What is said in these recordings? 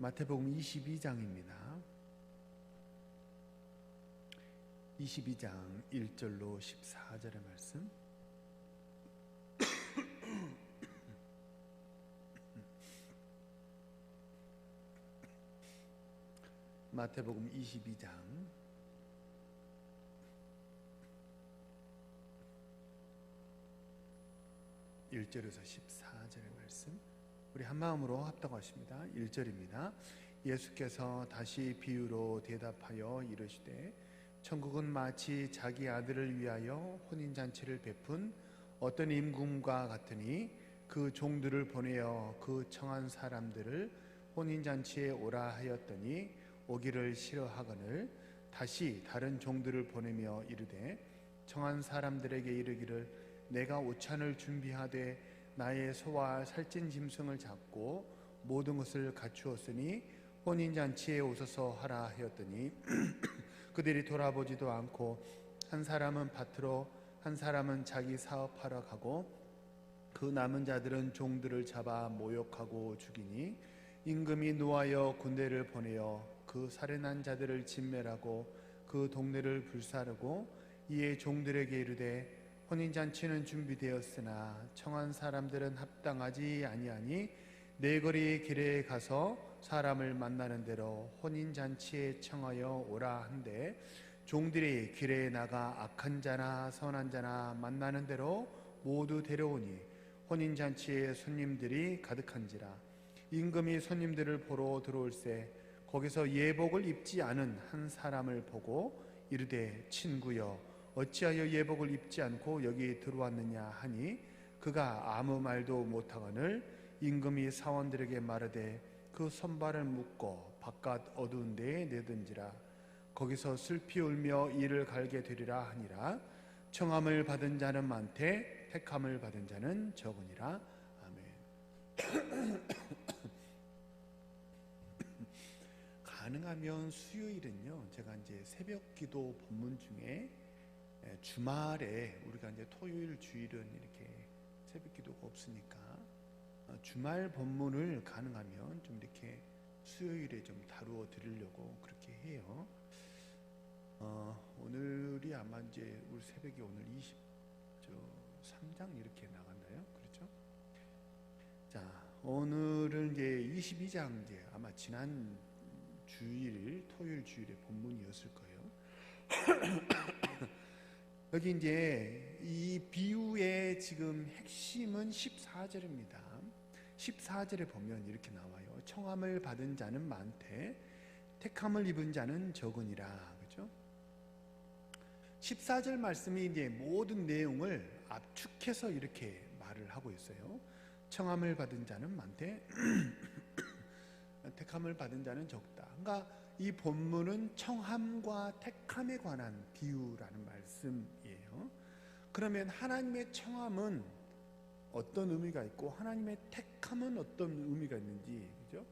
마태복음 22장입니다. 22장 1절로 14절의 말씀. 마태복음 22장 1절에서 14절의 말씀, 우리 한마음으로 합독하십니다. 1절입니다. 예수께서 다시 비유로 대답하여 이르시되 천국은 마치 자기 아들을 위하여 혼인잔치를 베푼 어떤 임금과 같으니 그 종들을 보내어 그 청한 사람들을 혼인잔치에 오라 하였더니 오기를 싫어하거늘 다시 다른 종들을 보내며 이르되 청한 사람들에게 이르기를 내가 오찬을 준비하되 나의 소와 살찐 짐승을 잡고 모든 것을 갖추었으니 혼인잔치에 오소서 하라 하였더니 그들이 돌아보지도 않고 한 사람은 밭으로 한 사람은 자기 사업하러 가고 그 남은 자들은 종들을 잡아 모욕하고 죽이니 임금이 노하여 군대를 보내어 그 살인한 자들을 진멸하고 그 동네를 불사르고 이에 종들에게 이르되 혼인잔치는 준비되었으나 청한 사람들은 합당하지 아니하니 네거리 길에 가서 사람을 만나는 대로 혼인잔치에 청하여 오라 한데 종들이 길에 나가 악한 자나 선한 자나 만나는 대로 모두 데려오니 혼인잔치에 손님들이 가득한지라. 임금이 손님들을 보러 들어올새 거기서 예복을 입지 않은 한 사람을 보고 이르되 친구여 어찌하여 예복을 입지 않고 여기 들어왔느냐 하니 그가 아무 말도 못하거늘 임금이 사원들에게 말하되 그 손발을 묶고 바깥 어두운 데에 내든지라. 거기서 슬피 울며 이를 갈게 되리라 하니라. 청함을 받은 자는 많되 택함을 받은 자는 적으니라. 아멘. 가능하면 수요일은요, 제가 이제 새벽 기도 본문 중에 주말에 우리가 이제 토요일 주일은 이렇게 새벽 기도가 없으니까 주말 본문을 가능하면 좀 이렇게 수요일에 좀 다루어 드리려고 그렇게 해요. 오늘이 아마 이제 우리 새벽에 오늘 23장 이렇게 나갔나요? 그렇죠? 자, 오늘은 이제 22장 이제 아마 지난 주일 토요일 주일의 본문이었을 거예요. 여기 이제 이 비유의 지금 핵심은 14절입니다. 14절에 보면 이렇게 나와요. 청함을 받은 자는 많되 택함을 입은 자는 적으니라. 그죠? 14절 말씀이 이제 모든 내용을 압축해서 이렇게 말을 하고 있어요. 청함을 받은 자는 많되 택함을 받은 자는 적다. 그러니까 이 본문은 청함과 택함에 관한 비유라는 말씀이에요. 그러면 하나님의 청함은 어떤 의미가 있고 하나님의 택함은 어떤 의미가 있는지, 그죠?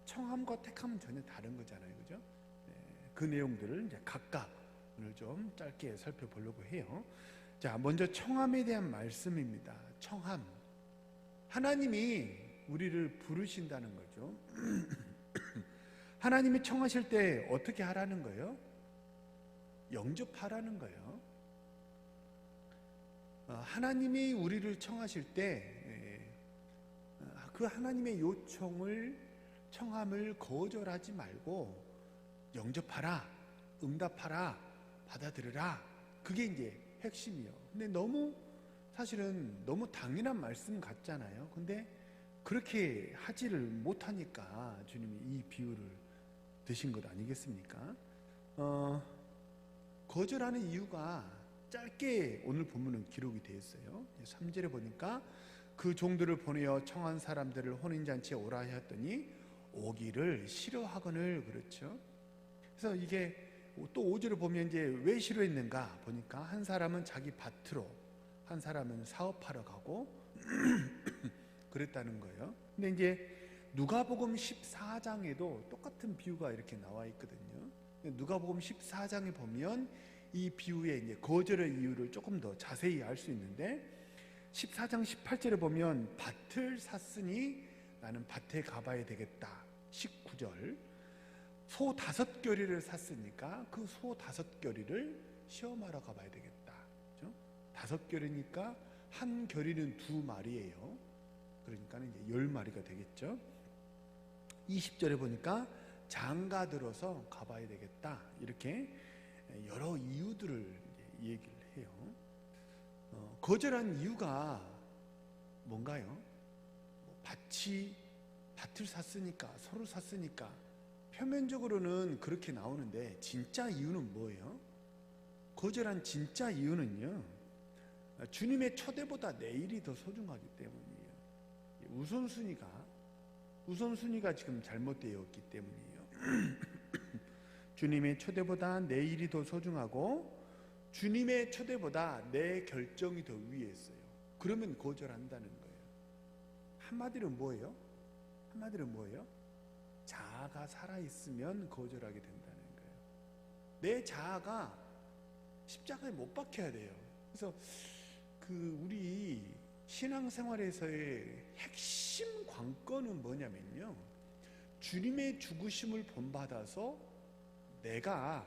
청함과 택함은 전혀 다른 거잖아요, 그죠? 네, 그 내용들을 이제 각각 오늘 좀 짧게 살펴보려고 해요. 자, 먼저 청함에 대한 말씀입니다. 청함, 하나님이 우리를 부르신다는 거죠. 하나님이 청하실 때 어떻게 하라는 거예요? 영접하라는 거예요. 하나님이 우리를 청하실 때 그 하나님의 요청을, 청함을 거절하지 말고 영접하라, 응답하라, 받아들여라. 그게 이제 핵심이요. 근데 사실은 너무 당연한 말씀 같잖아요. 근데 그렇게 하지를 못하니까 주님이 이 비유를 드신 것 아니겠습니까? 거절하는 이유가 짧게 오늘 본문은 기록이 되어 있어요. 3절에 보니까 그 종들을 보내어 청한 사람들을 혼인잔치에 오라 하였더니 오기를 싫어하거늘. 그렇죠? 그래서 이게 또 5절을 보면 이제 왜 싫어했는가 보니까 한 사람은 자기 밭으로, 한 사람은 사업하러 가고 그랬다는 거예요. 근데 이제 누가복음 14장에도 똑같은 비유가 이렇게 나와 있거든요. 누가복음 14장에 보면 이 비유의 이제 거절의 이유를 조금 더 자세히 알 수 있는데 14장 18절에 보면 밭을 샀으니 나는 밭에 가봐야 되겠다. 19 9절. 소 5겨리를 샀으니까 그 소 5겨리를 시험하러 가봐야 되겠다. 그죠? 5겨리니까 한 겨리는 2마리예요. 그러니까 이제 10마리가 되겠죠. 20절에 보니까 장가 들어서 가봐야 되겠다. 이렇게 여러 이유들을 얘기를 해요. 거절한 이유가 뭔가요? 밭을 샀으니까, 소를 샀으니까. 표면적으로는 그렇게 나오는데 진짜 이유는 뭐예요? 거절한 진짜 이유는요, 주님의 초대보다 내일이 더 소중하기 때문이에요. 우선순위가 지금 잘못되어 있기 때문이에요. 주님의 초대보다 내일이 더 소중하고 주님의 초대보다 내 결정이 더 위에 있어요. 그러면 거절한다는 거예요. 한마디로 뭐예요? 자아가 살아있으면 거절하게 된다는 거예요. 내 자아가 십자가에 못 박혀야 돼요. 그래서 우리 신앙생활에서의 핵심 관건은 뭐냐면요, 주님의 죽으심을 본받아서 내가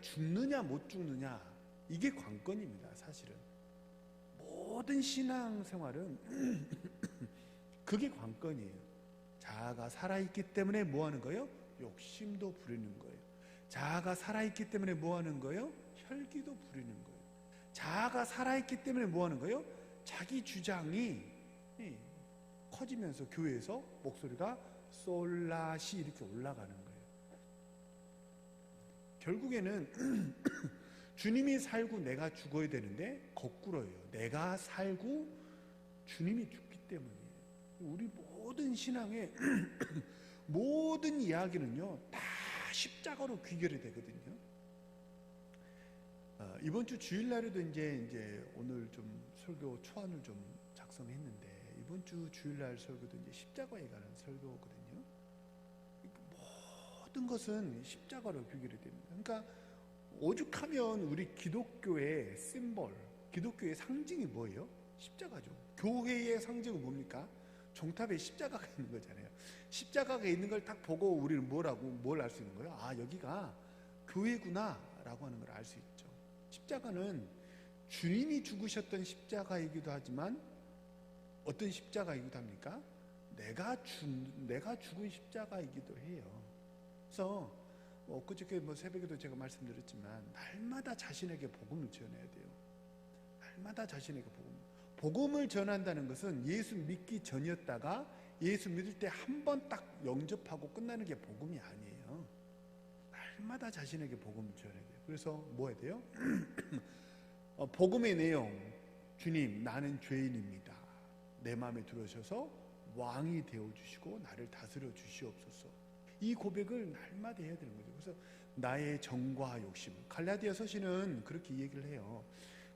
죽느냐 못 죽느냐, 이게 관건입니다. 사실은 모든 신앙생활은 그게 관건이에요. 자아가 살아있기 때문에 뭐 하는 거예요? 욕심도 부리는 거예요. 자아가 살아있기 때문에 뭐 하는 거예요? 혈기도 부리는 거예요. 자아가 살아있기 때문에 뭐 하는 거예요? 자기 주장이 커지면서 교회에서 목소리가 솔라시 이렇게 올라가는 거예요. 결국에는 주님이 살고 내가 죽어야 되는데 거꾸로예요. 내가 살고 주님이 죽기 때문이에요. 우리 모든 신앙의 모든 이야기는요, 다 십자가로 귀결이 되거든요. 이번 주 주일날에도 이제 오늘 좀 설교 초안을 좀 작성했는데, 이번 주 주일날 설교도 이제 십자가에 관한 설교거든요. 모든 것은 십자가로 귀결이 됩니다. 그러니까 오죽하면 우리 기독교의 심볼, 기독교의 상징이 뭐예요? 십자가죠. 교회의 상징은 뭡니까? 종탑에 십자가가 있는 거잖아요. 십자가가 있는 걸 딱 보고 우리는 뭘 알 수 있는 거예요? 아, 여기가 교회구나 라고 하는 걸 알 수 있죠. 십자가는 주님이 죽으셨던 십자가이기도 하지만 어떤 십자가이기도 합니까? 내가 죽은 십자가이기도 해요. 그래서 그저께 새벽에도 제가 말씀드렸지만, 날마다 자신에게 복음을 전해야 돼요. 날마다 자신에게 복음을 전한다는 것은 예수 믿기 전이었다가 예수 믿을 때 한 번 딱 영접하고 끝나는 게 복음이 아니에요. 날마다 자신에게 복음을 전해야 돼요. 그래서 뭐 해야 돼요? 복음의 내용, 주님, 나는 죄인입니다. 내 마음에 들어오셔서 왕이 되어주시고 나를 다스려 주시옵소서. 이 고백을 날마다 해야 되는 거죠. 그래서 나의 정과 욕심, 갈라디아 서신은 그렇게 얘기를 해요.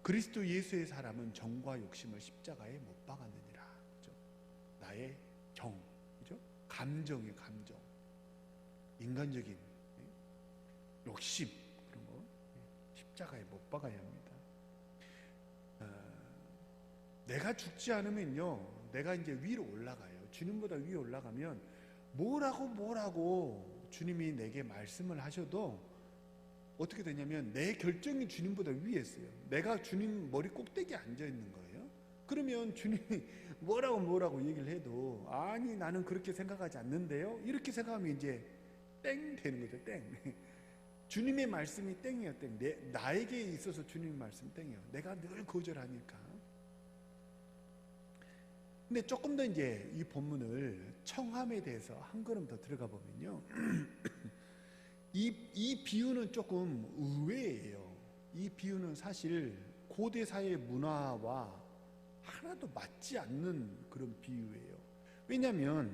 그리스도 예수의 사람은 정과 욕심을 십자가에 못 박았느니라. 그죠? 나의 정, 그죠? 감정의 감정, 인간적인 욕심, 그런 거 십자가에 못 박아야 합니다. 내가 죽지 않으면요, 내가 이제 위로 올라가요. 주님보다 위에 올라가면 뭐라고 주님이 내게 말씀을 하셔도 어떻게 되냐면 내 결정이 주님보다 위에 있어요. 내가 주님 머리 꼭대기에 앉아 있는 거예요. 그러면 주님이 뭐라고 얘기를 해도, 아니 나는 그렇게 생각하지 않는데요, 이렇게 생각하면 이제 땡 되는 거죠. 땡. 주님의 말씀이 땡이에요. 땡. 나에게 있어서 주님의 말씀 땡이에요. 내가 늘 거절하니까. 근데 조금 더 이제 이 본문을 청함에 대해서 한 걸음 더 들어가 보면요, 이 비유는 조금 의외예요. 이 비유는 사실 고대 사회 문화와 하나도 맞지 않는 그런 비유예요. 왜냐하면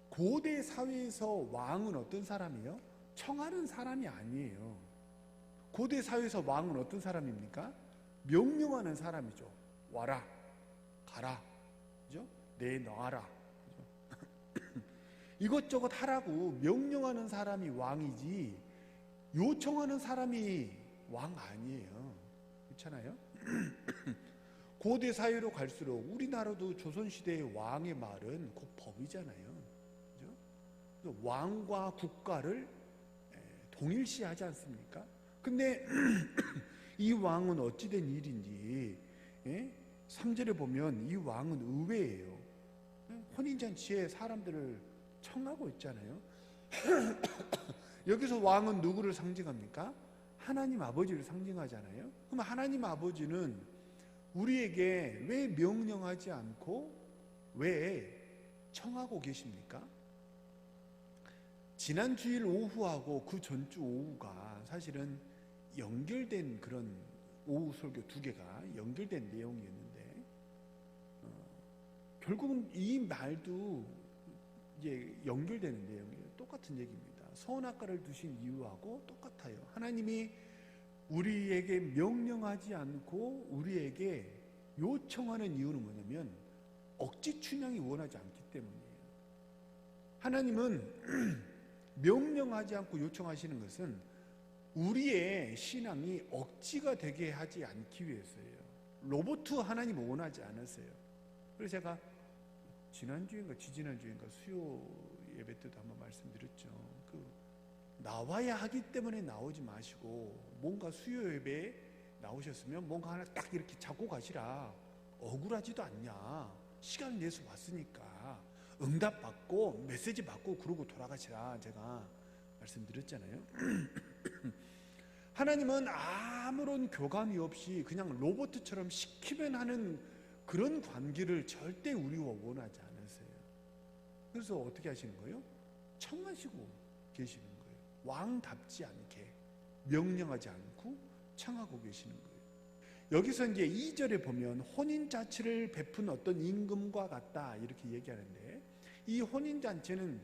고대 사회에서 왕은 어떤 사람이에요? 청하는 사람이 아니에요. 고대 사회에서 왕은 어떤 사람입니까? 명령하는 사람이죠. 와라, 가라, 그죠? 내놔라, 이것저것 하라고 명령하는 사람이 왕이지 요청하는 사람이 왕 아니에요. 그렇잖아요? 고대 사회로 갈수록 우리나라도 조선시대의 왕의 말은 곧 법이잖아요. 그죠? 왕과 국가를 동일시하지 않습니까? 근데 이 왕은 어찌된 일인지 3절에 보면 이 왕은 의외예요. 혼인잔치에 사람들을 청하고 있잖아요. 여기서 왕은 누구를 상징합니까? 하나님 아버지를 상징하잖아요. 그럼 하나님 아버지는 우리에게 왜 명령하지 않고 왜 청하고 계십니까? 지난 주일 오후하고 그 전주 오후가 사실은 연결된 그런 오후 설교 두 개가 연결된 내용이었는데 결국은 이 말도 이제 연결되는 내용이에요. 똑같은 얘기입니다. 선악과를 두신 이유하고 똑같아요. 하나님이 우리에게 명령하지 않고 우리에게 요청하는 이유는 뭐냐면 억지 춘향이 원하지 않기 때문이에요. 하나님은 명령하지 않고 요청하시는 것은 우리의 신앙이 억지가 되게 하지 않기 위해서예요. 로봇 하나님은 원하지 않으세요. 그래서 제가 지난주인가 지지난주인가 수요 예배 때도 한번 말씀드렸죠. 나와야 하기 때문에 나오지 마시고 뭔가 수요 예배에 나오셨으면 뭔가 하나 딱 이렇게 잡고 가시라. 억울하지도 않냐. 시간 내서 왔으니까 응답 받고 메시지 받고 그러고 돌아가시라. 제가 말씀드렸잖아요. 하나님은 아무런 교감이 없이 그냥 로봇처럼 시키면 하는 그런 관계를 절대 우리와 원하지 않으세요. 그래서 어떻게 하시는 거예요? 청하시고 계시는 거예요. 왕답지 않게 명령하지 않고 청하고 계시는 거예요. 여기서 이제 2절에 보면 혼인잔치를 베푼 어떤 임금과 같다 이렇게 얘기하는데 이 혼인잔치는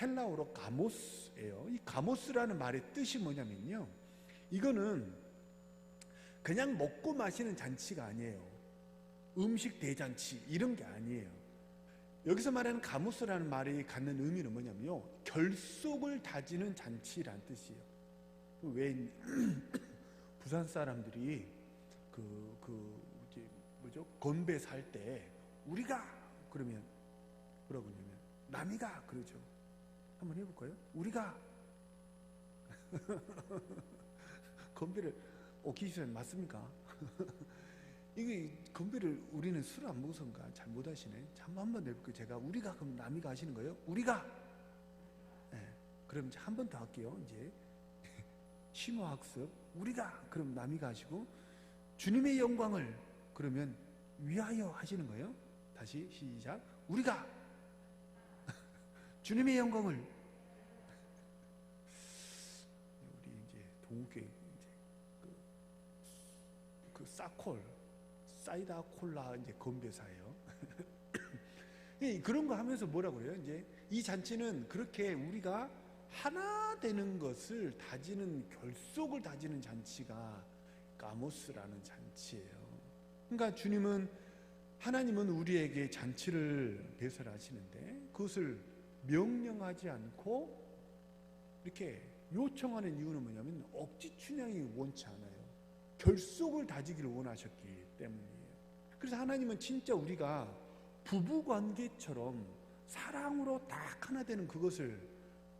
헬라어로 가모스예요. 이 가모스라는 말의 뜻이 뭐냐면요, 이거는 그냥 먹고 마시는 잔치가 아니에요. 음식 대잔치 이런 게 아니에요. 여기서 말하는 가모스라는 말이 갖는 의미는 뭐냐면요, 결속을 다지는 잔치란 뜻이에요. 왜 부산 사람들이 건배 살 때 우리가 그러면 뭐라고 하냐면 남이가 그러죠. 한번 해볼까요? 우리가 건배를 기시선 맞습니까? 이게 건배를 우리는 술 안 먹어서인가 잘 못하시네. 한번 내볼게요. 제가 우리가 그럼 남이가 하시는 거예요? 우리가. 네. 그럼 이제 한 번 더 할게요. 이제 심화학습. 우리가 그럼 남이가 하시고 주님의 영광을 그러면 위하여 하시는 거예요. 다시 시작. 우리가 주님의 영광을. 우리 이제 동욱교회 이제 그 사콜 사이다 콜라 이제 건배사예요. 그런 거 하면서 뭐라고 그래요? 이제 이 잔치는 그렇게 우리가 하나 되는 것을 다지는, 결속을 다지는 잔치가 가모스라는 잔치예요. 그러니까 하나님은 우리에게 잔치를 배설하시는데 그것을 명령하지 않고 이렇게 요청하는 이유는 뭐냐면 억지 춘향이 원치 않아요. 결속을 다지기를 원하셨기 때문이에요. 그래서 하나님은 진짜 우리가 부부관계처럼 사랑으로 딱 하나 되는 그것을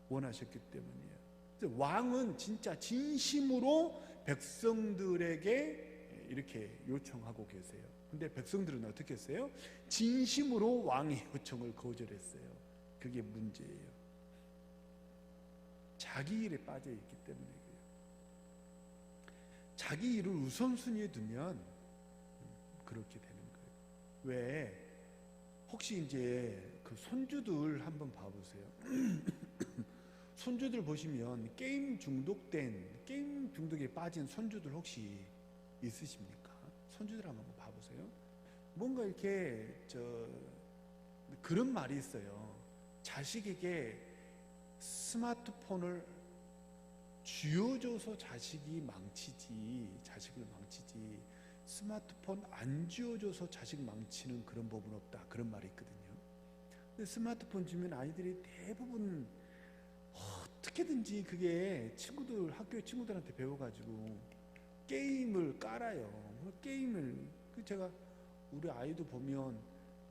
원하셨기 때문이에요. 그래서 왕은 진짜 진심으로 백성들에게 이렇게 요청하고 계세요. 근데 백성들은 어떻게 했어요? 진심으로 왕의 요청을 거절했어요. 그게 문제예요. 자기 일에 빠져 있기 때문에 그래요. 자기 일을 우선순위에 두면 그렇게 되는 거예요. 왜? 혹시 이제 그 손주들 한번 봐보세요. 손주들 보시면 게임 중독에 빠진 손주들 혹시 있으십니까? 손주들 한번 봐보세요. 뭔가 이렇게 그런 말이 있어요. 자식에게 스마트폰을 쥐어줘서 자식을 망치지 스마트폰 안 쥐어줘서 자식 망치는 그런 법은 없다, 그런 말이 있거든요. 근데 스마트폰 주면 아이들이 대부분 어떻게든지 그게 학교 친구들한테 배워가지고 게임을 깔아요. 게임을 제가 우리 아이도 보면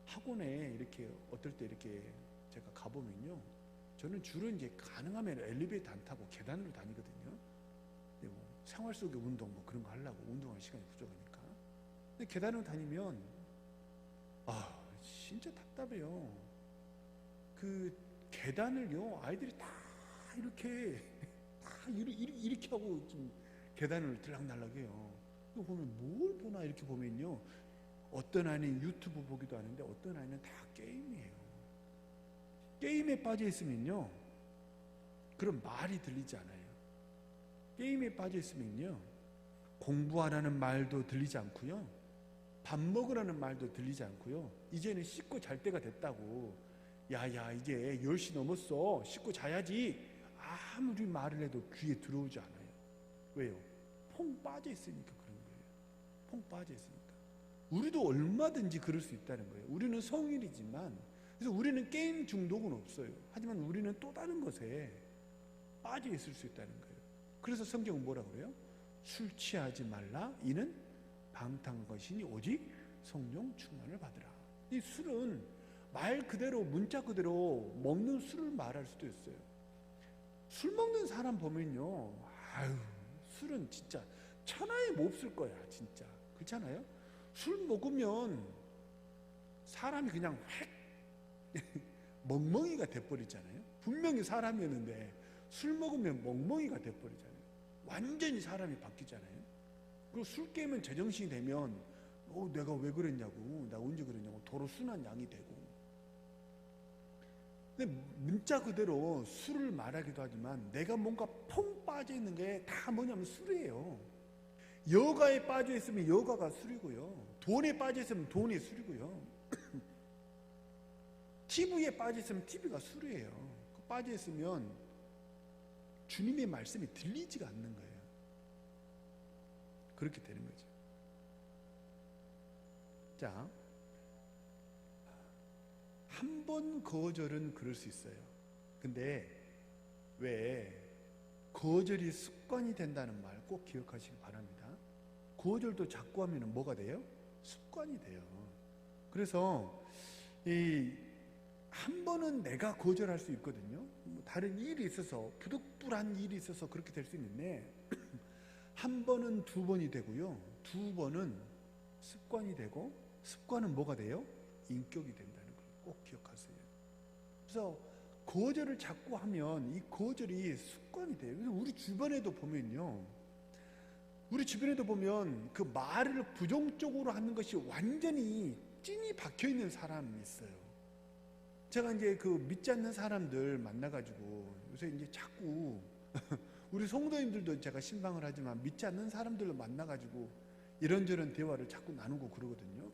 학원에 이렇게 어떨 때 이렇게 제가 가보면요, 저는 주로 이제 가능하면 엘리베이터 안 타고 계단으로 다니거든요. 근데 뭐 생활 속의 운동 뭐 그런 거 하려고 운동할 시간이 부족하니까. 근데 계단으로 다니면 진짜 답답해요. 그 계단을요 아이들이 다 이렇게 이렇게 하고 좀 계단을 들락날락해요. 이거 보면 뭘 보나 이렇게 보면요, 어떤 아이는 유튜브 보기도 하는데 어떤 아이는 다 게임이에요. 게임에 빠져 있으면요 그런 말이 들리지 않아요. 게임에 빠져 있으면요 공부하라는 말도 들리지 않고요, 밥 먹으라는 말도 들리지 않고요, 이제는 씻고 잘 때가 됐다고, 야야 이제 10시 넘었어 씻고 자야지, 아무리 말을 해도 귀에 들어오지 않아요. 왜요? 퐁 빠져 있으니까 그런 거예요. 퐁 빠져 있으니까. 우리도 얼마든지 그럴 수 있다는 거예요. 우리는 성인이지만, 그래서 우리는 게임 중독은 없어요. 하지만 우리는 또 다른 것에 빠져 있을 수 있다는 거예요. 그래서 성경은 뭐라고 그래요? 술 취하지 말라, 이는 방탕한 것이니 오직 성령 충만을 받으라. 이 술은 말 그대로, 문자 그대로 먹는 술을 말할 수도 있어요. 술 먹는 사람 보면요, 술은 진짜 천하에 못 쓸 거야 진짜. 그렇잖아요? 술 먹으면 사람이 그냥 획 멍멍이가 돼버리잖아요. 분명히 사람이었는데 술 먹으면 멍멍이가 돼버리잖아요. 완전히 사람이 바뀌잖아요. 그리고 술 깨면 제정신이 되면 내가 왜 그랬냐고, 나 언제 그랬냐고 도로 순한 양이 되고. 근데 문자 그대로 술을 말하기도 하지만 내가 뭔가 퐁 빠져 있는 게 다 뭐냐면 술이에요. 여가에 빠져 있으면 여가가 술이고요, 돈에 빠져 있으면 돈이 술이고요, TV에 빠져 있으면 TV가 술이에요. 빠져 있으면 주님의 말씀이 들리지가 않는 거예요. 그렇게 되는 거죠. 자, 한 번 거절은 그럴 수 있어요. 근데 왜 거절이 습관이 된다는 말 꼭 기억하시기 바랍니다. 거절도 자꾸 하면 뭐가 돼요? 습관이 돼요. 그래서 한 번은 내가 거절할 수 있거든요. 다른 일이 있어서, 부득불한 일이 있어서 그렇게 될 수 있는데, 한 번은 두 번이 되고요, 두 번은 습관이 되고, 습관은 뭐가 돼요? 인격이 된다는 걸 꼭 기억하세요. 그래서 거절을 자꾸 하면 이 거절이 습관이 돼요. 우리 주변에도 보면요, 그 말을 부정적으로 하는 것이 완전히 찐이 박혀 있는 사람이 있어요. 제가 이제 그 믿지 않는 사람들 만나가지고 요새 이제 자꾸 우리 성도님들도 제가 신방을 하지만 믿지 않는 사람들로 만나가지고 이런저런 대화를 자꾸 나누고 그러거든요.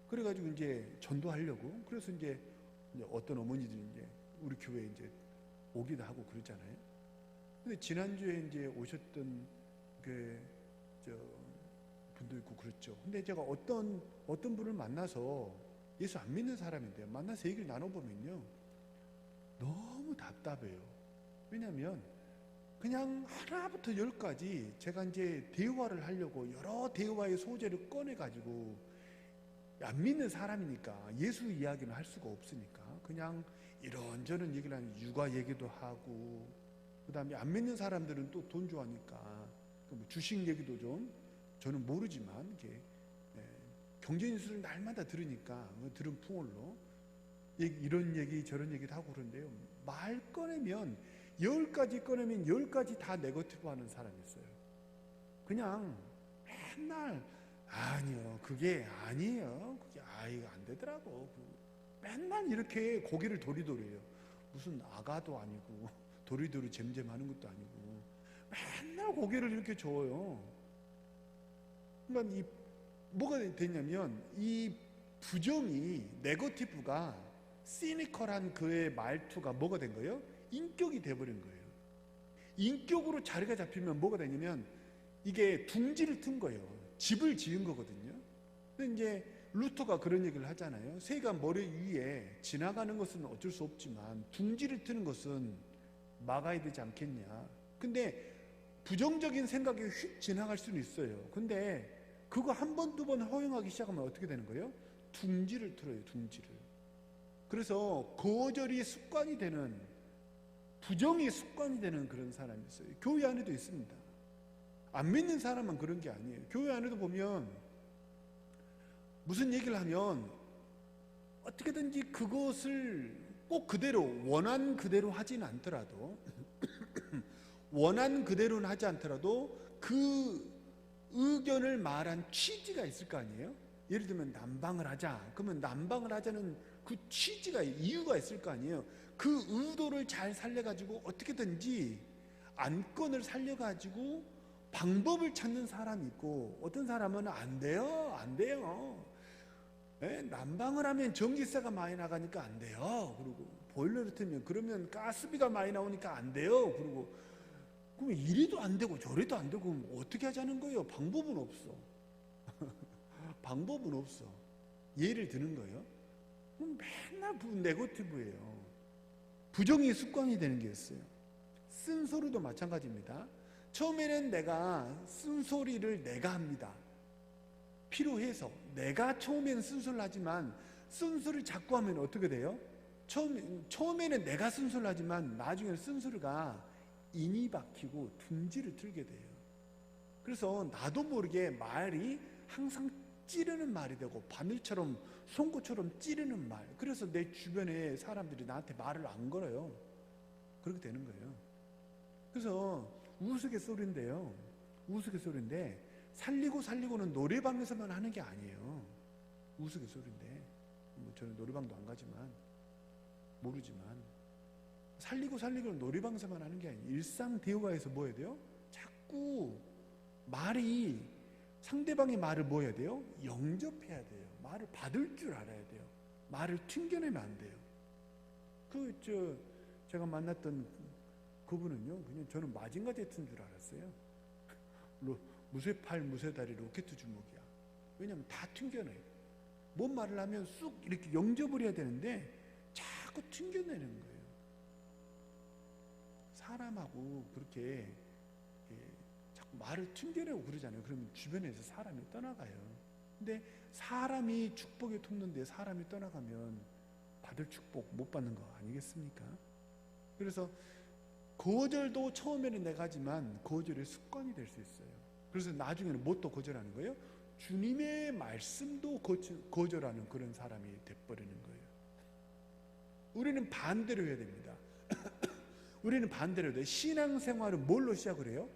그래가지고 이제 전도하려고, 그래서 이제 어떤 어머니들이 이제 우리 교회에 이제 오기도 하고 그러잖아요. 근데 지난주에 이제 오셨던 분도 있고 그렇죠. 근데 제가 어떤 분을 만나서 예수 안 믿는 사람인데요, 만나서 얘기를 나눠보면요 너무 답답해요. 왜냐하면 그냥 하나부터 열까지 제가 이제 대화를 하려고 여러 대화의 소재를 꺼내가지고, 안 믿는 사람이니까 예수 이야기는 할 수가 없으니까 그냥 이런저런 얘기를 하는, 육아 얘기도 하고, 그 다음에 안 믿는 사람들은 또 돈 좋아하니까 뭐 주식 얘기도 좀, 저는 모르지만 이렇게 경제 뉴스를 날마다 들으니까 들은 풍월로 이런 얘기 저런 얘기도 하고 그러는데요, 말 꺼내면 10가지 꺼내면 10가지 다 네거티브 하는 사람이 있어요. 그냥 맨날 아니요 그게 아니에요, 그게 안 되더라고, 맨날 이렇게 고개를 도리도리해요. 무슨 아가도 아니고 도리도리 잼잼하는 것도 아니고 맨날 고개를 이렇게 저어요. 그러니까 뭐가 되냐면 이 부정이, 네거티브가, 시니컬한 그의 말투가 뭐가 된 거예요? 인격이 돼버린 거예요. 인격으로 자리가 잡히면 뭐가 되냐면 이게 둥지를 튼 거예요. 집을 지은 거거든요. 근데 이제 루터가 그런 얘기를 하잖아요. 새가 머리 위에 지나가는 것은 어쩔 수 없지만 둥지를 트는 것은 막아야 되지 않겠냐. 근데 부정적인 생각이 휙 지나갈 수는 있어요. 근데 그거 한 번, 두 번 허용하기 시작하면 어떻게 되는 거예요? 둥지를 틀어요, 둥지를. 그래서 거절이 습관이 되는 부정이 습관이 되는 그런 사람이 있어요. 교회 안에도 있습니다. 안 믿는 사람은 그런 게 아니에요. 교회 안에도 보면 무슨 얘기를 하면 어떻게든지 그것을 꼭 그대로 원한 그대로 하지는 않더라도 원한 그대로는 하지 않더라도 그 의견을 말한 취지가 있을 거 아니에요. 예를 들면 난방을 하자. 그러면 난방을 하자는 그 취지가 이유가 있을 거 아니에요. 그 의도를 잘 살려가지고 어떻게든지 안건을 살려가지고 방법을 찾는 사람이 있고, 어떤 사람은 안 돼요, 안 돼요. 난방을 하면 전기세가 많이 나가니까 안 돼요. 그리고 보일러를 틀면 그러면 가스비가 많이 나오니까 안 돼요. 그리고 그럼 이리도 안 되고 저리도 안 되고 그럼 어떻게 하자는 거예요? 방법은 없어. 방법은 없어. 예를 드는 거예요. 그럼 맨날 네거티브예요. 부정이 습관이 되는 게 있어요. 쓴소리도 마찬가지입니다. 처음에는 내가 쓴소리를 내가 합니다. 필요해서 내가 처음에는 쓴소리를 하지만 쓴소리를 자꾸 하면 어떻게 돼요? 처음에는 내가 쓴소리를 하지만 나중에는 쓴소리가 인이 박히고 둥지를 틀게 돼요. 그래서 나도 모르게 말이 항상 찌르는 말이 되고 바늘처럼 송곳처럼 찌르는 말. 그래서 내 주변에 사람들이 나한테 말을 안 걸어요. 그렇게 되는 거예요. 그래서 우스갯소리인데요. 우스갯소리인데 살리고는 노래방에서만 하는 게 아니에요. 우스갯소리인데 저는 노래방도 안 가지만 모르지만 살리고는 노래방에서만 하는 게 아니에요. 일상 대화에서 뭐 해야 돼요? 자꾸 말이 상대방의 말을 뭐 해야 돼요? 영접해야 돼요. 말을 받을 줄 알아야 돼요. 말을 튕겨내면 안 돼요. 제가 만났던 그분은요, 그냥 저는 마징가 제트인 줄 알았어요. 무쇠팔 무쇠다리 로켓 주먹이야. 왜냐하면 다 튕겨내요. 뭔 말을 하면 쑥 이렇게 영접을 해야 되는데 자꾸 튕겨내는 거예요. 사람하고 그렇게 자꾸 말을 튕겨내고 그러잖아요. 그러면 주변에서 사람이 떠나가요. 근데 사람이 축복의 통로인데 사람이 떠나가면 받을 축복 못 받는 거 아니겠습니까? 그래서 거절도 처음에는 내가 하지만 거절의 습관이 될 수 있어요. 그래서 나중에는 뭐 또 거절하는 거예요? 주님의 말씀도 거절하는 그런 사람이 돼버리는 거예요. 우리는 반대로 해야 됩니다. 우리는 반대로 해야 돼요. 신앙생활은 뭘로 시작을 해요?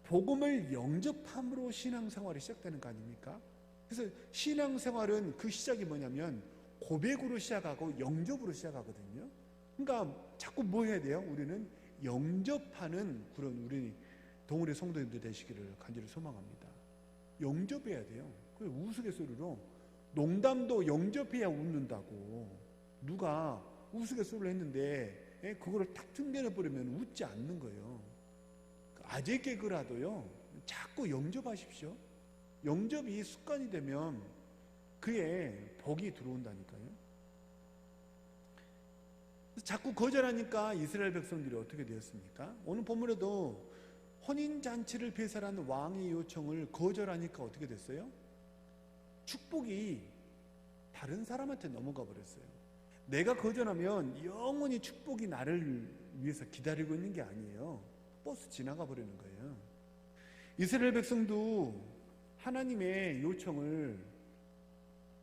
복음을 영접함으로 신앙생활이 시작되는 거 아닙니까? 그래서 신앙생활은 그 시작이 뭐냐면 고백으로 시작하고 영접으로 시작하거든요. 그러니까 자꾸 뭐 해야 돼요? 우리는 영접하는 그런 우리 동울의 성도님들 되시기를 간절히 소망합니다. 영접해야 돼요. 그 우스갯소리로 농담도 영접해야 웃는다고. 누가 우스갯소리를 했는데 그거를 탁 튕겨내버리면 웃지 않는 거예요. 아재 개그라도요, 자꾸 영접하십시오. 영접이 습관이 되면 그의 복이 들어온다니까요. 자꾸 거절하니까 이스라엘 백성들이 어떻게 되었습니까? 오늘 본문에도 혼인잔치를 배설하는 왕의 요청을 거절하니까 어떻게 됐어요? 축복이 다른 사람한테 넘어가 버렸어요. 내가 거절하면 영원히 축복이 나를 위해서 기다리고 있는 게 아니에요. 버스 지나가 버리는 거예요. 이스라엘 백성도 하나님의 요청을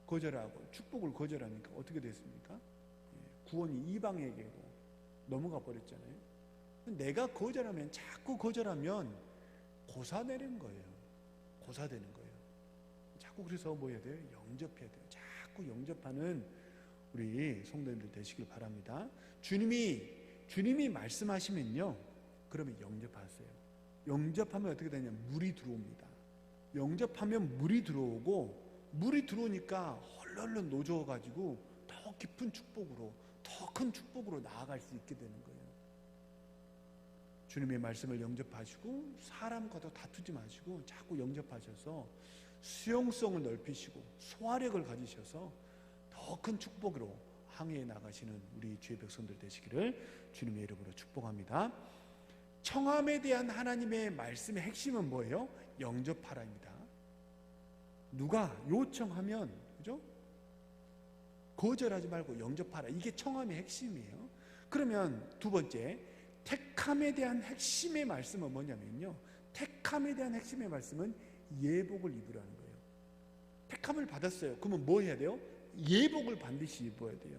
거절하고 축복을 거절하니까 어떻게 됐습니까? 구원이 이방에게 넘어가 버렸잖아요. 내가 거절하면, 자꾸 거절하면 고사되는 거예요. 고사되는 거예요. 자꾸 그래서 뭐 해야 돼요? 영접해야 돼요. 자꾸 영접하는 우리 성도님들 되시길 바랍니다. 주님이 말씀하시면요, 그러면 영접하세요. 영접하면 어떻게 되냐면 물이 들어옵니다. 영접하면 물이 들어오고, 물이 들어오니까 헐렁헐렁 노져가지고 더 깊은 축복으로, 더 큰 축복으로 나아갈 수 있게 되는 거예요. 주님의 말씀을 영접하시고 사람과도 다투지 마시고 자꾸 영접하셔서 수용성을 넓히시고 소화력을 가지셔서 더 큰 축복으로 항해해 나가시는 우리 주의 백성들 되시기를 주님의 이름으로 축복합니다. 청함에 대한 하나님의 말씀의 핵심은 뭐예요? 영접하라입니다. 누가 요청하면, 그죠? 거절하지 말고 영접하라. 이게 청함의 핵심이에요. 그러면 두 번째, 택함에 대한 핵심의 말씀은 뭐냐면요, 택함에 대한 핵심의 말씀은 예복을 입으라는 거예요. 택함을 받았어요. 그러면 뭐 해야 돼요? 예복을 반드시 입어야 돼요.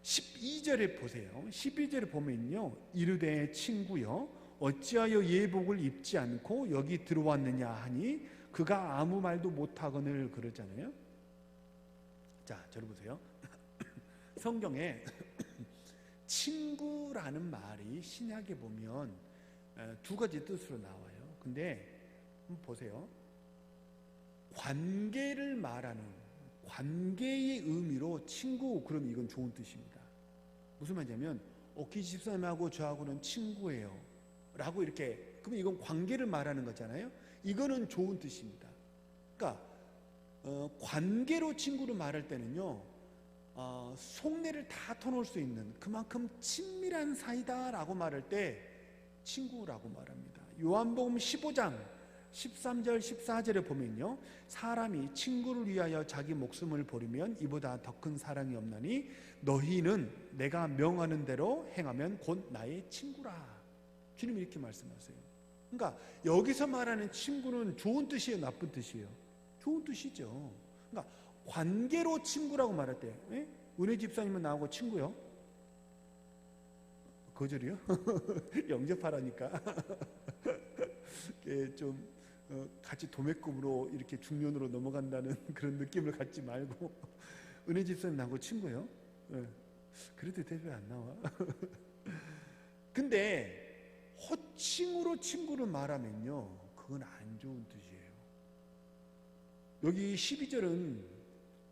12절에 보세요. 12절에 보면요, 이르되 친구여 어찌하여 예복을 입지 않고 여기 들어왔느냐 하니 그가 아무 말도 못하거늘 그러잖아요. 자, 저를 보세요. 성경에 친구라는 말이 신약에 보면 두 가지 뜻으로 나와요. 근데 한번 보세요. 관계를 말하는, 관계의 의미로 친구, 그럼 이건 좋은 뜻입니다. 무슨 말이냐면 오키 집사님하고 저하고는 친구예요 라고 이렇게, 그러면 이건 관계를 말하는 거잖아요. 이거는 좋은 뜻입니다. 그러니까 관계로 친구를 말할 때는요, 속내를 다 터놓을 수 있는 그만큼 친밀한 사이다 라고 말할 때 친구라고 말합니다. 요한복음 15장 13절 14절에 보면요, 사람이 친구를 위하여 자기 목숨을 버리면 이보다 더 큰 사랑이 없나니 너희는 내가 명하는 대로 행하면 곧 나의 친구라. 주님이 이렇게 말씀하세요. 그러니까 여기서 말하는 친구는 좋은 뜻이에요, 나쁜 뜻이에요? 좋은 뜻이죠. 그러니까 관계로 친구라고 말할 때, 은혜 집사님은 나하고 친구요? 거절이요? 영접하라니까. 좀 같이 도매급으로 이렇게 중년으로 넘어간다는 그런 느낌을 갖지 말고, 은혜 집사님 나하고 친구요? 그래도 대답이 안 나와. 근데 호칭으로 친구를 말하면요, 그건 안 좋은 뜻이에요. 여기 12절은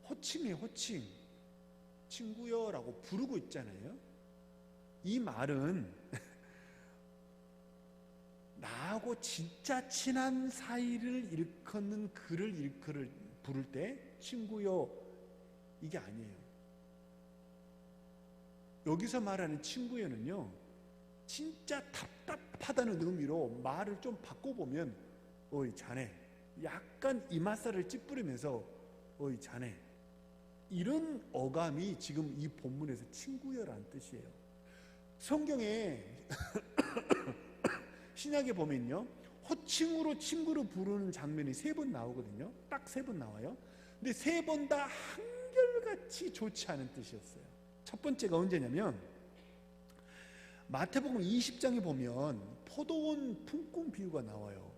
호칭이에요, 호칭. 친구요 라고 부르고 있잖아요. 이 말은 나하고 진짜 친한 사이를 일컫는 그를 부를 때 친구요, 이게 아니에요. 여기서 말하는 친구요는요, 진짜 답답하다는 의미로 말을 좀 바꿔보면 어이 자네, 약간 이맛살을 찌푸리면서 어이 자네, 이런 어감이 지금 이 본문에서 친구여라는 뜻이에요. 성경에 신약에 보면요, 호칭으로 친구를 부르는 장면이 3번 나오거든요. 딱 3번 나와요. 근데 3번 다 한결같이 좋지 않은 뜻이었어요. 첫 번째가 언제냐면 마태복음 20장에 보면 포도원 품꾼 비유가 나와요.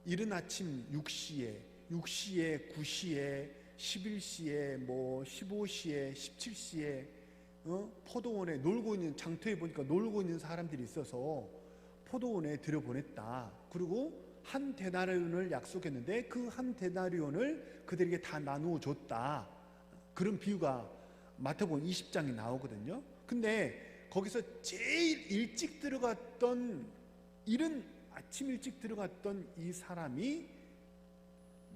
이른 아침 6시에, 9시에, 11시에, 15시에, 17시에 포도원에 놀고 있는, 장터에 보니까 놀고 있는 사람들이 있어서 포도원에 들여보냈다. 그리고 한 데나리온을 약속했는데 그 한 데나리온을 그들에게 다 나누어 줬다. 그런 비유가 마태복음 20장에 나오거든요. 근데 거기서 제일 일찍 들어갔던, 이른 아침 일찍 들어갔던 이 사람이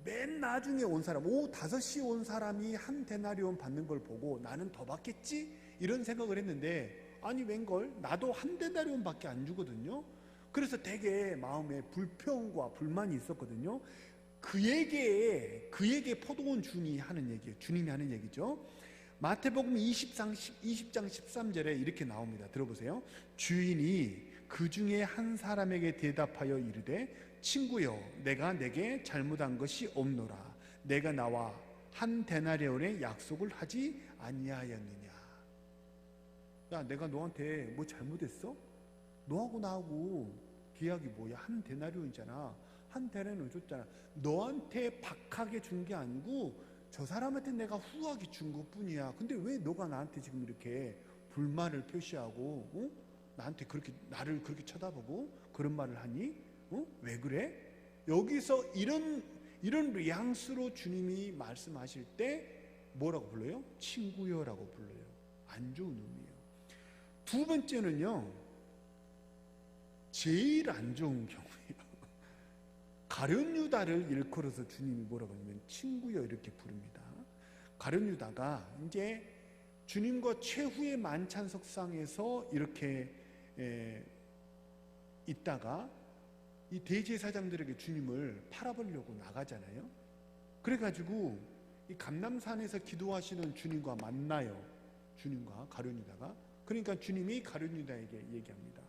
맨 나중에 온 사람, 오후 5시에 온 사람이 한 데나리온 받는 걸 보고 나는 더 받겠지? 이런 생각을 했는데, 아니 웬걸, 나도 한 데나리온 밖에 안 주거든요. 그래서 되게 마음에 불평과 불만이 있었거든요. 그에게 포도원 주인이 하는 얘기예요. 주님이 하는 얘기죠. 마태복음 20장 13절에 이렇게 나옵니다. 들어보세요. 주인이 그 중에 한 사람에게 대답하여 이르되 친구여, 내가 내게 잘못한 것이 없노라. 내가 나와 한 데나리온의 약속을 하지 아니하였느냐. 야, 내가 너한테 뭐 잘못했어? 너하고 나하고 계약이 뭐야? 한 데나리온이잖아. 한 데나리온 줬잖아. 너한테 박하게 준 게 아니고 저 사람한테 내가 후하게 준 것뿐이야. 근데 왜 너가 나한테 지금 이렇게 불만을 표시하고 나한테 그렇게, 나를 그렇게 쳐다보고 그런 말을 하니? 왜 그래? 여기서 이런 뉘앙스로 주님이 말씀하실 때 뭐라고 불러요? 친구여라고 불러요. 안 좋은 의미예요. 두 번째는요, 제일 안 좋은 경우예요. 가룟 유다를 일컬어서 주님이 뭐라고 하냐면 친구여 이렇게 부릅니다. 가룟 유다가 이제 주님과 최후의 만찬석상에서 이렇게 있다가 이 대제사장들에게 주님을 팔아버리려고 나가잖아요. 그래가지고 이 감람산에서 기도하시는 주님과 만나요. 주님과 가룟 유다가. 그러니까 주님이 가룟 유다에게 얘기합니다.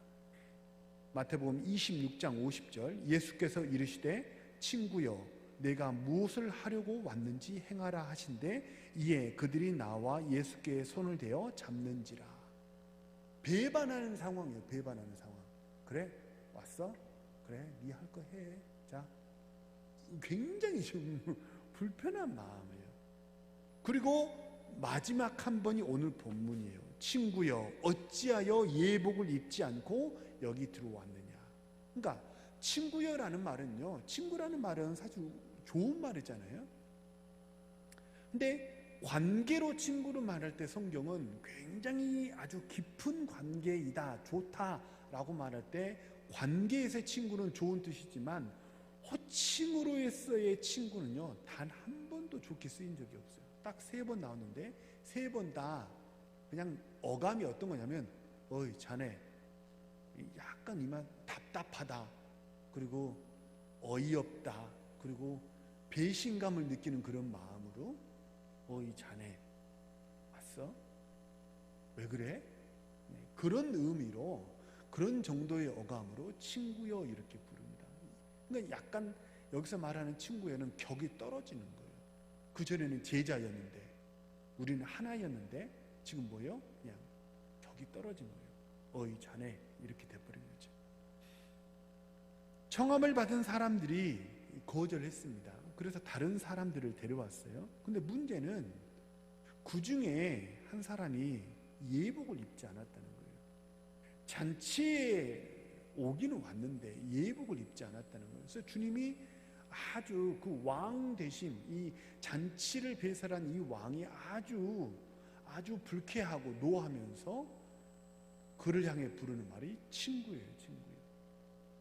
마태복음 26장 50절, 예수께서 이르시되 친구여 내가 무엇을 하려고 왔는지 행하라 하신대 이에 그들이 나와 예수께 손을 대어 잡는지라. 배반하는 상황이에요. 배반하는 상황. 그래 왔어? 그래 네 할 거 해. 자, 굉장히 좀 불편한 마음이에요. 그리고 마지막 한 번이 오늘 본문이에요. 친구여 어찌하여 예복을 입지 않고 여기 들어왔느냐. 그러니까 친구여라는 말은요, 친구라는 말은 사실 좋은 말이잖아요. 근데 관계로 친구로 말할 때 성경은 굉장히 아주 깊은 관계이다, 좋다라고 말할 때 관계에서의 친구는 좋은 뜻이지만 호칭으로서의 친구는요 단 한 번도 좋게 쓰인 적이 없어요. 딱 3번 나왔는데 3번 다 그냥 어감이 어떤 거냐면 어이 자네 약간 이만 답답하다, 그리고 어이없다, 그리고 배신감을 느끼는 그런 마음으로 어이 자네 왔어? 왜 그래? 네, 그런 의미로 그런 정도의 어감으로 친구여 이렇게 부릅니다. 그러니까 약간 여기서 말하는 친구여는 격이 떨어지는 거예요. 그전에는 제자였는데 우리는 하나였는데 지금 뭐예요? 그냥 격이 떨어진 거예요. 어이 자네 이렇게 돼버린 거죠. 청함을 받은 사람들이 거절했습니다. 그래서 다른 사람들을 데려왔어요. 근데 문제는 그 중에 한 사람이 예복을 입지 않았다는 거예요. 잔치에 오기는 왔는데 예복을 입지 않았다는 거예요. 그래서 주님이 아주 그 왕 대신 이 잔치를 배설한 이 왕이 아주 불쾌하고 노하면서 그를 향해 부르는 말이 친구예요. 친구예요.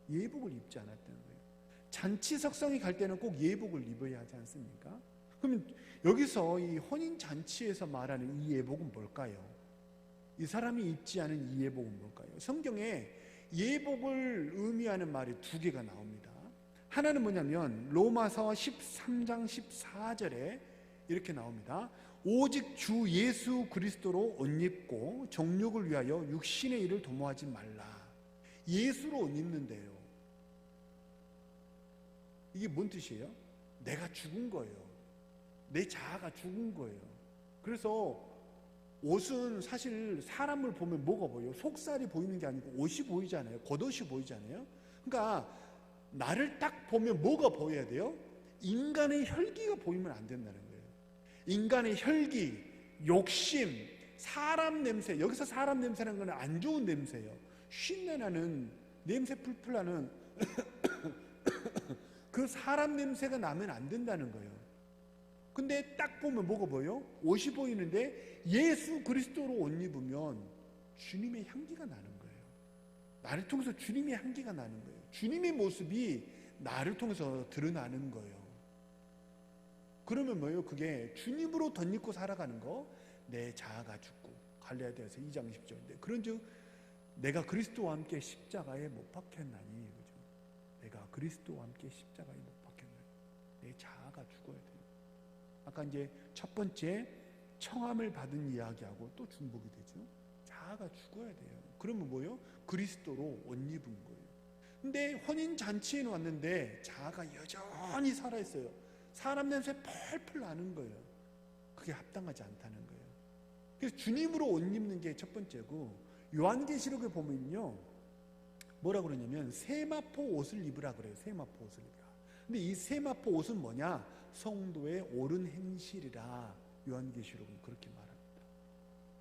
예복을 입지 않았다는 거예요. 잔치 석상에 갈 때는 꼭 예복을 입어야 하지 않습니까? 그러면 여기서 이 혼인 잔치에서 말하는 이 예복은 뭘까요? 이 사람이 입지 않은 이 예복은 뭘까요? 성경에 예복을 의미하는 말이 2개가 나옵니다. 하나는 뭐냐면 로마서 13장 14절에 이렇게 나옵니다. 오직 주 예수 그리스도로 옷 입고 정욕을 위하여 육신의 일을 도모하지 말라. 예수로 옷 입는데요. 이게 뭔 뜻이에요? 내가 죽은 거예요. 내 자아가 죽은 거예요. 그래서 옷은 사실 사람을 보면 뭐가 보여요? 속살이 보이는 게 아니고 옷이 보이잖아요. 겉옷이 보이잖아요. 그러니까 나를 딱 보면 뭐가 보여야 돼요? 인간의 혈기가 보이면 안 된다는 거예요. 인간의 혈기, 욕심, 사람 냄새. 여기서 사람 냄새라는 건 안 좋은 냄새예요. 쉰내 나는, 냄새 풀풀 나는 그 사람 냄새가 나면 안 된다는 거예요. 근데 딱 보면 뭐가 보여요? 옷이 보이는데 예수 그리스도로 옷 입으면 주님의 향기가 나는 거예요. 나를 통해서 주님의 향기가 나는 거예요. 주님의 모습이 나를 통해서 드러나는 거예요. 그러면 뭐예요? 그게 주님으로 덧입고 살아가는 거, 내 자아가 죽고, 갈라디아서 2장 10절인데 그런즉 내가 그리스도와 함께 십자가에 못 박혔나니, 그죠? 내가 그리스도와 함께 십자가에 못 박혔나니, 내 자아가 죽어야 돼요. 아까 이제 첫 번째 청함을 받은 이야기하고 또 중복이 되죠. 자아가 죽어야 돼요. 그러면 뭐예요? 그리스도로 옷 입은 거예요. 근데 혼인 잔치에 왔는데 자아가 여전히 살아있어요. 사람 냄새 펄펄 나는 거예요. 그게 합당하지 않다는 거예요. 그래서 주님으로 옷 입는 게 첫 번째고, 요한계시록에 보면요 뭐라 그러냐면 세마포 옷을 입으라 그래요. 세마포 옷을 입으라. 근데 이 세마포 옷은 뭐냐? 성도의 옳은 행실이라 요한계시록은 그렇게 말합니다.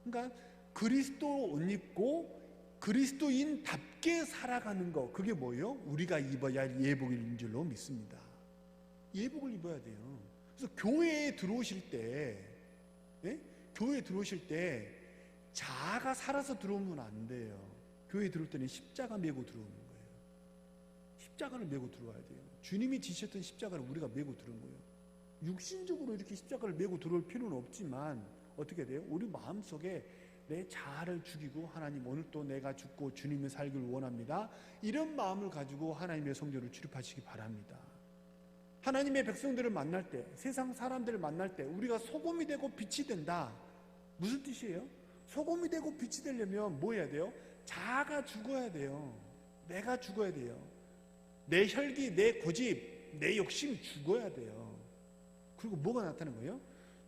그러니까 그리스도 옷 입고 그리스도인답게 살아가는 거, 그게 뭐예요? 우리가 입어야 할 예복인 줄로 믿습니다. 예복을 입어야 돼요. 그래서 교회에 들어오실 때, 교회에 들어오실 때 자아가 살아서 들어오면 안 돼요. 교회에 들어올 때는 십자가 메고 들어오는 거예요. 십자가를 메고 들어와야 돼요. 주님이 지셨던 십자가를 우리가 메고 들어온 거예요. 육신적으로 이렇게 십자가를 메고 들어올 필요는 없지만 어떻게 돼요? 우리 마음속에 내 자아를 죽이고, 하나님 오늘 또 내가 죽고 주님이 살기를 원합니다, 이런 마음을 가지고 하나님의 성전을 출입하시기 바랍니다. 하나님의 백성들을 만날 때, 세상 사람들을 만날 때 우리가 소금이 되고 빛이 된다. 무슨 뜻이에요? 소금이 되고 빛이 되려면 뭐 해야 돼요? 자아가 죽어야 돼요. 내가 죽어야 돼요. 내 혈기, 내 고집, 내 욕심이 죽어야 돼요. 그리고 뭐가 나타나는 거예요?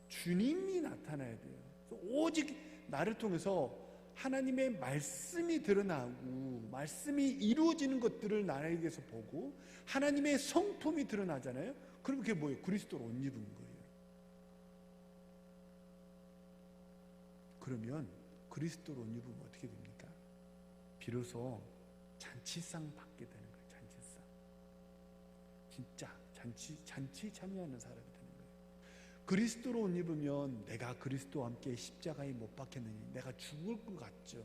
주님이 나타나야 돼요. 오직 나를 통해서 하나님의 말씀이 드러나고 말씀이 이루어지는 것들을 나에게서 보고 하나님의 성품이 드러나잖아요. 그럼 그게 뭐예요? 그리스도로 옷 입은 거예요. 그러면 그리스도로 옷 입으면 어떻게 됩니까? 비로소 잔치상 받게 되는 거예요. 잔치상. 진짜 잔치 참여하는 사람이 되는 거예요. 그리스도로 옷 입으면 내가 그리스도와 함께 십자가에 못 박혔느니 내가 죽을 것 같죠.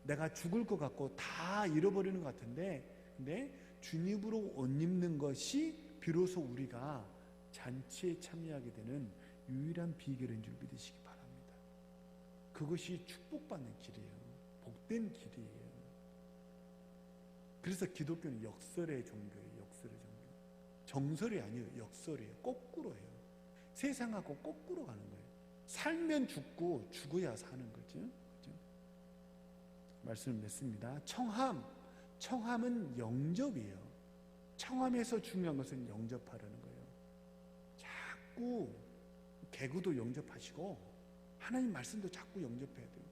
내가 죽을 것 같고 다 잃어버리는 것 같은데, 근데 주님으로 옷 입는 것이 비로소 우리가 잔치에 참여하게 되는 유일한 비결인 줄 믿으시기 바랍니다. 그것이 축복받는 길이에요. 복된 길이에요. 그래서 기독교는 역설의 종교예요. 역설의 종교. 정설이 아니에요. 역설이에요. 거꾸로예요. 세상하고 거꾸로 가는 거예요. 살면 죽고 죽어야 사는 거죠. 그렇죠? 말씀을 맺습니다. 청함은 영접이에요. 청함에서 중요한 것은 영접하라는 거예요. 자꾸 개구도 영접하시고 하나님 말씀도 자꾸 영접해야 돼요.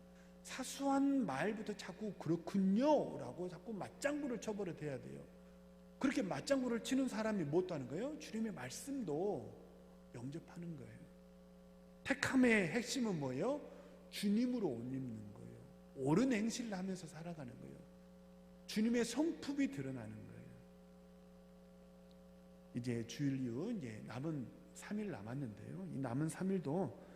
사소한 말부터 자꾸 그렇군요 라고 자꾸 맞장구를 쳐버려야 돼요. 그렇게 맞장구를 치는 사람이 뭣도 하는 거예요? 주님의 말씀도 영접하는 거예요. 택함의 핵심은 뭐예요? 주님으로 옷 입는 거예요. 옳은 행실을 하면서 살아가는 거예요. 주님의 성품이 드러나는 거예요. 이제 주일 이후 이제 남은 3일 남았는데요. 이 남은 3일도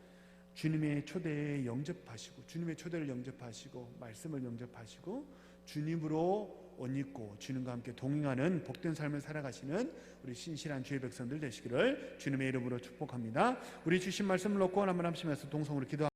주님의 초대에 영접하시고, 주님의 초대를 영접하시고, 말씀을 영접하시고, 주님으로 옷 입고 주님과 함께 동행하는 복된 삶을 살아가시는 우리 신실한 주의 백성들 되시기를 주님의 이름으로 축복합니다. 우리 주신 말씀을 놓고 한번 합심해서 동성으로 기도합니다.